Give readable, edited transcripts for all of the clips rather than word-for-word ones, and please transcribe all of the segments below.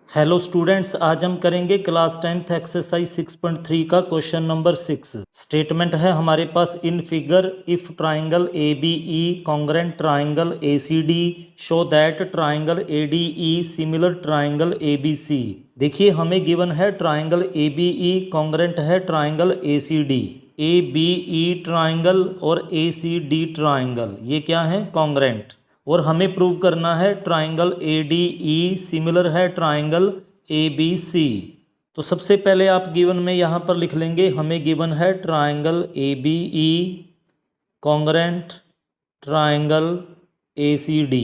Hello students, आज हम करेंगे क्लास 10th एक्सरसाइज 6.3 का क्वेश्चन नंबर 6। स्टेटमेंट है हमारे पास, in figure if triangle A B E congruent triangle A C D show that triangle A D E similar triangle A B C. देखिए हमें given है triangle A B E congruent है triangle A C D. A B E triangle और A C D triangle ये क्या है? Congruent. और हमें प्रूव करना है triangle A D E similar है ट्राइंगल ए बी सी। तो सबसे पहले आप गिवन में यहाँ पर लिख लेंगे, हमें गिवन है triangle A B E congruent triangle A C D,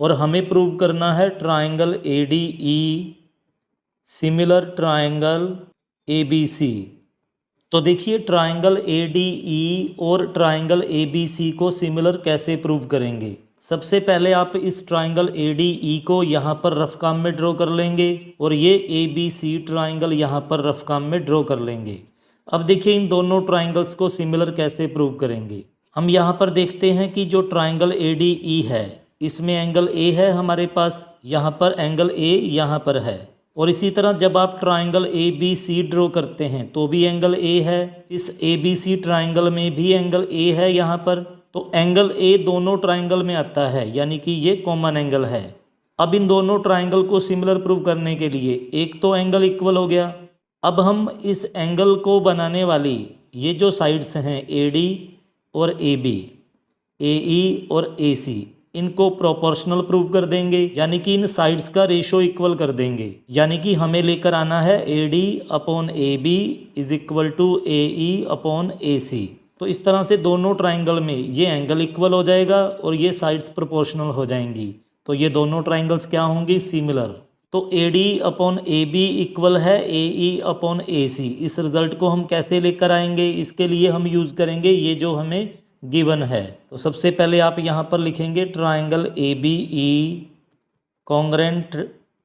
और हमें प्रूव करना है triangle A D E similar triangle A B C. तो देखिए ट्राइंगल ए डी ई और ट्राइंगल ए बी सी को सिमिलर कैसे प्रूव करेंगे। सबसे पहले आप इस ट्राइंगल ए डी ई को यहाँ पर रफ काम में ड्रॉ कर लेंगे और ये ए बी सी ट्राइंगल यहाँ पर रफ काम में ड्रॉ कर लेंगे। अब देखिए इन दोनों ट्राइंगल्स को सिमिलर कैसे प्रूव करेंगे। हम यहाँ पर देखते हैं कि जो ट्राइंगल ए डी ई है इसमें एंगल ए है हमारे पास, यहाँ पर एंगल ए यहाँ पर है। और इसी तरह जब आप triangle A B C draw करते हैं तो भी एंगल ए है, इस ए बी सी ट्राइंगल में भी एंगल ए है यहाँ पर। तो एंगल ए दोनों ट्राइंगल में आता है, यानी कि ये कॉमन एंगल है। अब इन दोनों ट्राइंगल को सिमिलर प्रूव करने के लिए एक तो एंगल इक्वल हो गया। अब हम इस एंगल को बनाने वाली ये जो साइड्स हैं ए डी और ए बी, ए ई और ए सी, इनको प्रोपोर्शनल प्रूव कर देंगे, यानी कि इन साइड्स का रेशो इक्वल कर देंगे। यानी कि हमें लेकर आना है A D upon A B is equal to A E upon A C. तो इस तरह से दोनों ट्राइंगल में ये एंगल इक्वल हो जाएगा और ये साइड्स प्रोपोर्शनल हो जाएंगी। तो ये दोनों ट्राइंगल्स क्या होंगी? सिमिलर। तो A D upon A B equal है ए ई अपॉन ए सी। इस रिजल्ट को हम कैसे लेकर आएंगे? इसके लिए हम यूज़ करेंगे ये जो हमें गिवन है। तो सबसे पहले आप यहाँ पर लिखेंगे triangle A B E congruent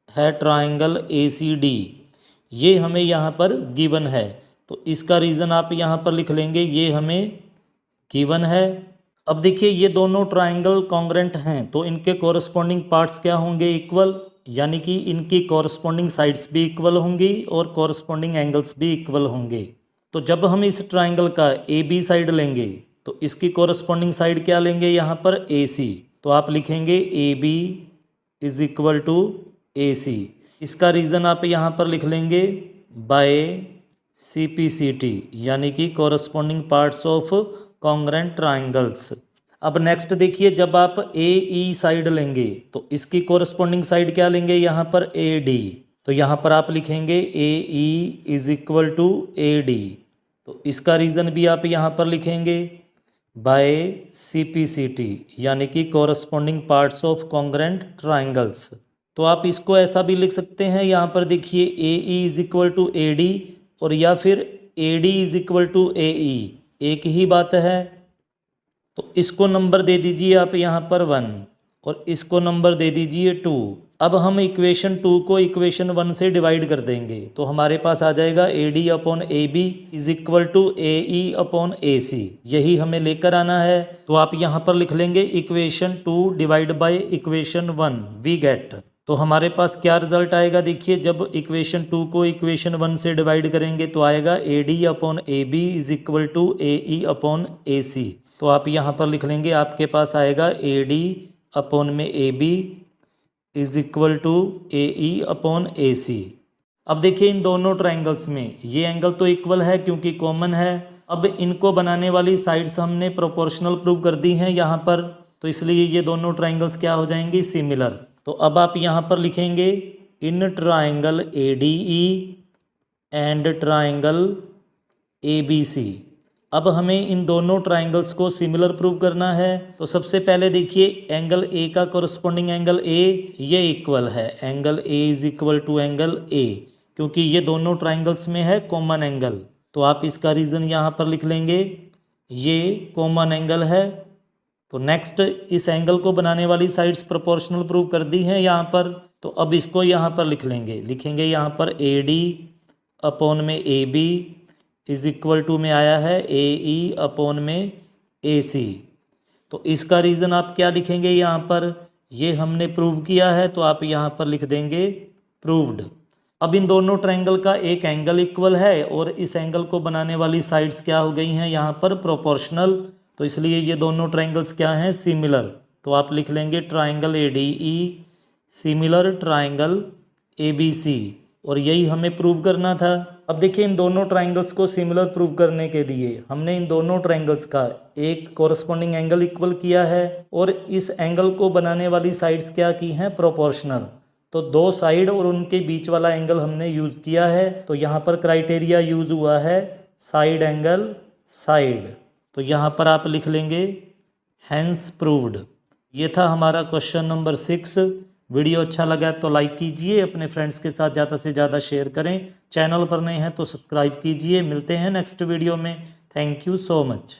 है ट्राइंगल ए सी डी, ये हमें यहाँ पर गिवन है। तो इसका रीज़न आप यहाँ पर लिख लेंगे, ये हमें गिवन है। अब देखिए ये दोनों ट्राइंगल कॉन्ग्रेंट हैं तो इनके कॉरस्पॉन्डिंग पार्ट्स क्या होंगे? इक्वल, यानी कि इनकी कॉरस्पॉन्डिंग साइड्स भी इक्वल होंगी और कॉरस्पॉन्डिंग एंगल्स भी इक्वल होंगे। तो जब हम इस ट्राइंगल का ए बी साइड लेंगे तो इसकी कॉरस्पॉन्डिंग साइड क्या लेंगे? यहाँ पर ए सी। तो आप लिखेंगे A B is equal to A C. इसका रीज़न आप यहाँ पर लिख लेंगे by C P C T, यानी कि corresponding parts of congruent triangles. अब नेक्स्ट देखिए, जब आप ए ई साइड लेंगे तो इसकी कॉरस्पॉन्डिंग साइड क्या लेंगे? यहाँ पर ए डी। तो यहाँ पर आप लिखेंगे A E is equal to A D. तो इसका रीज़न भी आप यहाँ पर लिखेंगे by C P C T, यानी कि corresponding parts of congruent triangles. तो आप इसको ऐसा भी लिख सकते हैं, यहाँ पर देखिए A E is equal to A D और या फिर A D is equal to A E, एक ही बात है। तो इसको नंबर दे दीजिए आप यहाँ पर 1 और इसको नंबर दे दीजिए 2। अब हम इक्वेशन 2 को इक्वेशन 1 से डिवाइड कर देंगे तो हमारे पास आ जाएगा A D upon A B is equal to A E upon A C. यही हमें लेकर आना है। तो आप यहाँ पर लिख लेंगे equation 2 divide by equation 1 we get. तो हमारे पास क्या रिजल्ट आएगा? देखिए जब इक्वेशन 2 को इक्वेशन 1 से डिवाइड करेंगे तो आएगा A D upon A B is equal to A E upon A C. तो आप यहाँ पर लिख लेंगे, आपके पास आएगा ए डी अपॉन में A B is equal to A E upon A C. अब देखिए इन दोनों ट्राइंगल्स में ये एंगल तो इक्वल है क्योंकि कॉमन है। अब इनको बनाने वाली साइड्स हमने प्रोपोर्शनल प्रूव कर दी हैं यहाँ पर, तो इसलिए ये दोनों ट्राइंगल्स क्या हो जाएंगी? सिमिलर। तो अब आप यहाँ पर लिखेंगे in triangle A D E and triangle A B C. अब हमें इन दोनों ट्राइंगल्स को सिमिलर प्रूव करना है। तो सबसे पहले देखिए एंगल ए का कॉरस्पॉन्डिंग एंगल ए ये इक्वल है, angle A is equal to angle A, क्योंकि ये दोनों ट्राइंगल्स में है कॉमन एंगल। तो आप इसका रीज़न यहाँ पर लिख लेंगे, ये कॉमन एंगल है। तो नेक्स्ट इस एंगल को बनाने वाली साइड्स प्रोपोर्शनल प्रूव कर दी हैं यहाँ पर। तो अब इसको यहाँ पर लिखेंगे यहाँ पर ए डी अपॉन में A B is equal to में आया है ए ई अपॉन में ए सी। तो इसका रीज़न आप क्या लिखेंगे? यहाँ पर ये हमने प्रूव किया है तो आप यहाँ पर लिख देंगे प्रूव्ड। अब इन दोनों ट्रायंगल का एक एंगल इक्वल है और इस एंगल को बनाने वाली साइड्स क्या हो गई हैं यहाँ पर प्रोपोर्शनल, तो इसलिए ये दोनों ट्रायंगल्स क्या हैं सिमिलर। तो आप लिख लेंगे triangle ADE similar triangle ABC, और यही हमें प्रूव करना था। अब देखिए इन दोनों ट्रायंगल्स को सिमिलर प्रूव करने के लिए हमने इन दोनों ट्रायंगल्स का एक कॉरस्पॉन्डिंग एंगल इक्वल किया है और इस एंगल को बनाने वाली साइड्स क्या की हैं प्रोपोर्शनल। तो दो साइड और उनके बीच वाला एंगल हमने यूज किया है, तो यहाँ पर क्राइटेरिया यूज हुआ है साइड एंगल साइड। तो यहाँ पर आप लिख लेंगे हैंस प्रूव्ड। ये था हमारा क्वेश्चन नंबर 6। वीडियो अच्छा लगा तो लाइक कीजिए, अपने फ्रेंड्स के साथ ज़्यादा से ज़्यादा शेयर करें, चैनल पर नए हैं तो सब्सक्राइब कीजिए। मिलते हैं नेक्स्ट वीडियो में। Thank you so much.